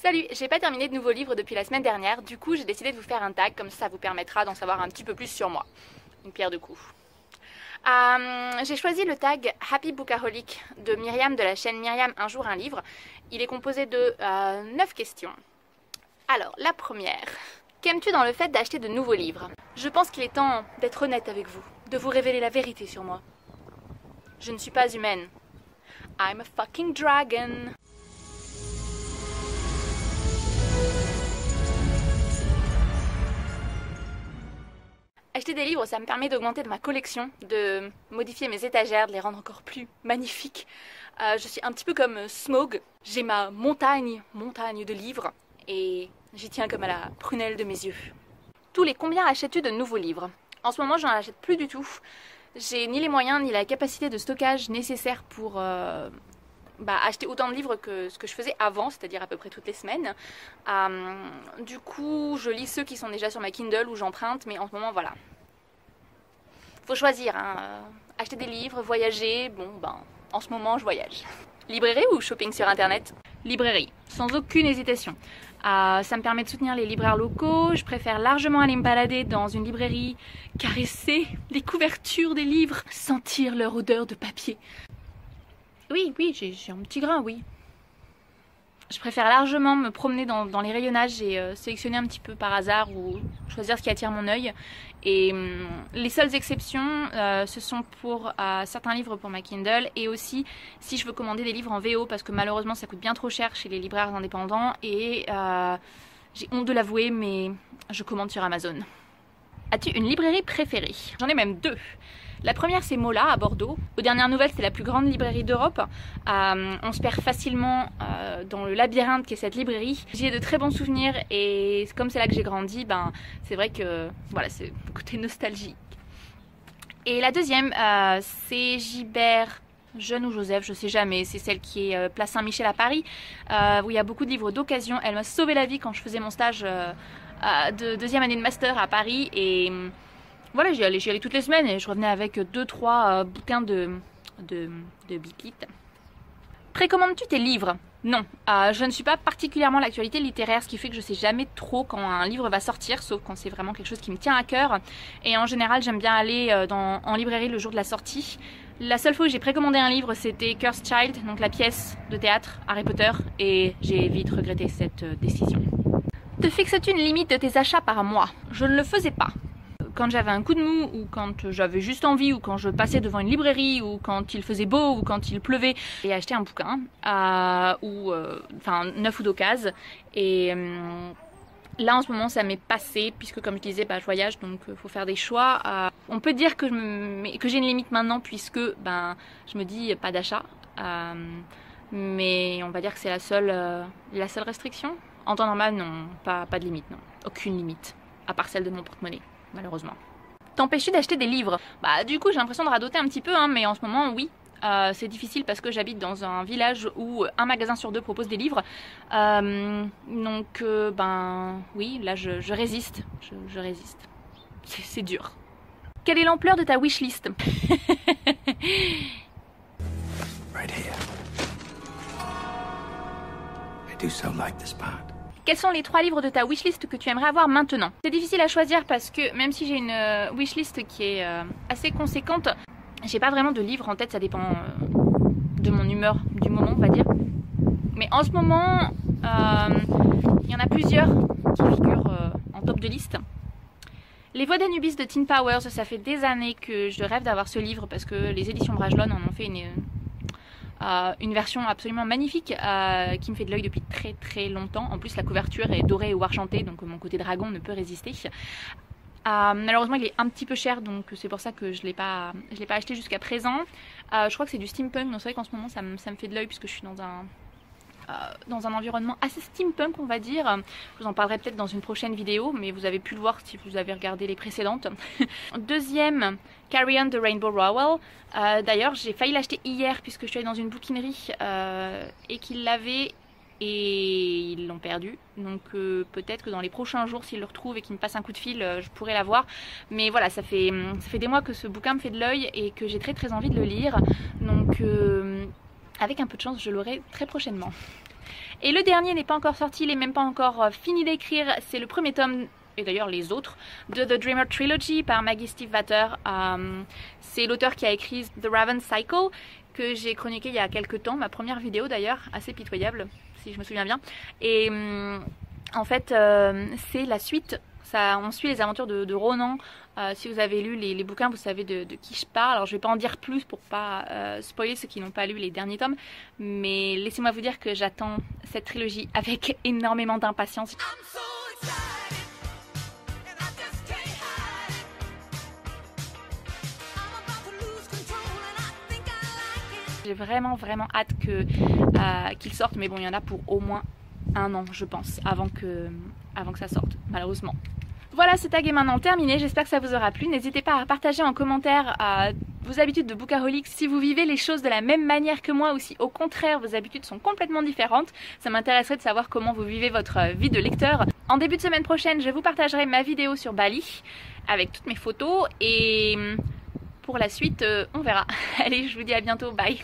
Salut, j'ai pas terminé de nouveaux livres depuis la semaine dernière, du coup j'ai décidé de vous faire un tag, comme ça vous permettra d'en savoir un petit peu plus sur moi. Une pierre deux coups. J'ai choisi le tag Happy Bookaholic de Myriam de la chaîne Myriam Un jour un livre. Il est composé de 9 questions. Alors, la première. Qu'aimes-tu dans le fait d'acheter de nouveaux livres? Je pense qu'il est temps d'être honnête avec vous, de vous révéler la vérité sur moi. Je ne suis pas humaine. I'm a fucking dragon. Acheter des livres, ça me permet d'augmenter ma collection, de modifier mes étagères, de les rendre encore plus magnifiques. Je suis un petit peu comme Smaug. J'ai ma montagne de livres et j'y tiens comme à la prunelle de mes yeux. Tous les combien achètes-tu de nouveaux livres? En ce moment, j'en achète plus du tout. J'ai ni les moyens ni la capacité de stockage nécessaire pour acheter autant de livres que ce que je faisais avant, c'est-à-dire à peu près toutes les semaines. Du coup, je lis ceux qui sont déjà sur ma Kindle ou j'emprunte, mais en ce moment, voilà. Faut choisir, hein. Acheter des livres, voyager, en ce moment, je voyage. Librairie ou shopping sur internet? Librairie, sans aucune hésitation. Ça me permet de soutenir les libraires locaux, je préfère largement aller me balader dans une librairie, caresser les couvertures des livres, sentir leur odeur de papier. Oui, j'ai un petit grain, oui. Je préfère largement me promener dans les rayonnages et sélectionner un petit peu par hasard ou choisir ce qui attire mon œil. Et les seules exceptions, ce sont pour certains livres pour ma Kindle et aussi si je veux commander des livres en VO parce que malheureusement ça coûte bien trop cher chez les libraires indépendants et j'ai honte de l'avouer mais je commande sur Amazon. As-tu une librairie préférée? J'en ai même deux. La première c'est Mola à Bordeaux. Aux dernières nouvelles c'est la plus grande librairie d'Europe. On se perd facilement dans le labyrinthe qu'est cette librairie. J'y ai de très bons souvenirs et comme c'est là que j'ai grandi, c'est vrai que voilà, c'est le côté nostalgique. Et la deuxième c'est Gibert Jeune ou Joseph, je sais jamais, c'est celle qui est place Saint-Michel à Paris, où il y a beaucoup de livres d'occasion. Elle m'a sauvé la vie quand je faisais mon stage de deuxième année de master à Paris et voilà, j'y allais toutes les semaines et je revenais avec 2-3 bouquins de biquite. Précommandes-tu tes livres? Non, je ne suis pas particulièrement l'actualité littéraire, ce qui fait que je sais jamais trop quand un livre va sortir, sauf quand c'est vraiment quelque chose qui me tient à cœur. Et en général, j'aime bien aller en librairie le jour de la sortie. La seule fois où j'ai précommandé un livre, c'était Cursed Child, donc la pièce de théâtre Harry Potter, et j'ai vite regretté cette décision. Te fixes-tu une limite de tes achats par mois? Je ne le faisais pas. Quand j'avais un coup de mou ou quand j'avais juste envie ou quand je passais devant une librairie ou quand il faisait beau ou quand il pleuvait et acheter un bouquin neuf ou d'occasion et là en ce moment ça m'est passé puisque comme je disais je voyage donc faut faire des choix. On peut dire que j'ai une limite maintenant puisque je me dis pas d'achat mais on va dire que c'est la seule restriction. En temps normal non, pas de limite, non, aucune limite à part celle de mon porte-monnaie. Malheureusement. T'empêches-tu d'acheter des livres? Du coup j'ai l'impression de radoter un petit peu mais en ce moment oui. C'est difficile parce que j'habite dans un village où un magasin sur deux propose des livres. Oui, là je résiste. Je résiste. C'est dur. Quelle est l'ampleur de ta wishlist? Right here. I do so like this part. Quels sont les 3 livres de ta wishlist que tu aimerais avoir maintenant? C'est difficile à choisir parce que même si j'ai une wishlist qui est assez conséquente, j'ai pas vraiment de livres en tête, ça dépend de mon humeur du moment on va dire. Mais en ce moment, il y en a plusieurs qui figurent en top de liste. Les Voix d'Anubis de Teen Powers, ça fait des années que je rêve d'avoir ce livre parce que les éditions Brajlon en ont fait une version absolument magnifique qui me fait de l'œil depuis très très longtemps. En plus la couverture est dorée ou argentée donc mon côté dragon ne peut résister. Malheureusement il est un petit peu cher donc c'est pour ça que je l'ai pas acheté jusqu'à présent. Je crois que c'est du steampunk donc c'est vrai qu'en ce moment ça me fait de l'œil puisque je suis dans un environnement assez steampunk on va dire. Je vous en parlerai peut-être dans une prochaine vidéo mais vous avez pu le voir si vous avez regardé les précédentes. Deuxième, Carry On de Rainbow Rowell. D'ailleurs j'ai failli l'acheter hier puisque je suis allée dans une bouquinerie et qu'ils l'avaient et ils l'ont perdu donc peut-être que dans les prochains jours s'ils le retrouvent et qu'ils me passent un coup de fil je pourrais l'avoir mais voilà ça fait des mois que ce bouquin me fait de l'œil et que j'ai très très envie de le lire donc avec un peu de chance je l'aurai très prochainement. Et le dernier n'est pas encore sorti, il n'est même pas encore fini d'écrire, c'est le premier tome, et d'ailleurs les autres, de The Dreamer Trilogy par Maggie Stiefvater. C'est l'auteur qui a écrit The Raven Cycle, que j'ai chroniqué il y a quelques temps, ma première vidéo d'ailleurs, assez pitoyable si je me souviens bien. Et en fait c'est la suite, on suit les aventures de Ronan. Si vous avez lu les bouquins, vous savez de qui je parle. Alors je vais pas en dire plus pour pas spoiler ceux qui n'ont pas lu les derniers tomes, mais laissez-moi vous dire que j'attends cette trilogie avec énormément d'impatience. J'ai vraiment hâte qu'il sorte, mais bon, il y en a pour au moins un an, je pense, avant que ça sorte, malheureusement. Voilà, ce tag est maintenant terminé, j'espère que ça vous aura plu. N'hésitez pas à partager en commentaire vos habitudes de bookaholic, si vous vivez les choses de la même manière que moi ou si au contraire vos habitudes sont complètement différentes. Ça m'intéresserait de savoir comment vous vivez votre vie de lecteur. En début de semaine prochaine, je vous partagerai ma vidéo sur Bali avec toutes mes photos et pour la suite, on verra. Allez, je vous dis à bientôt, bye!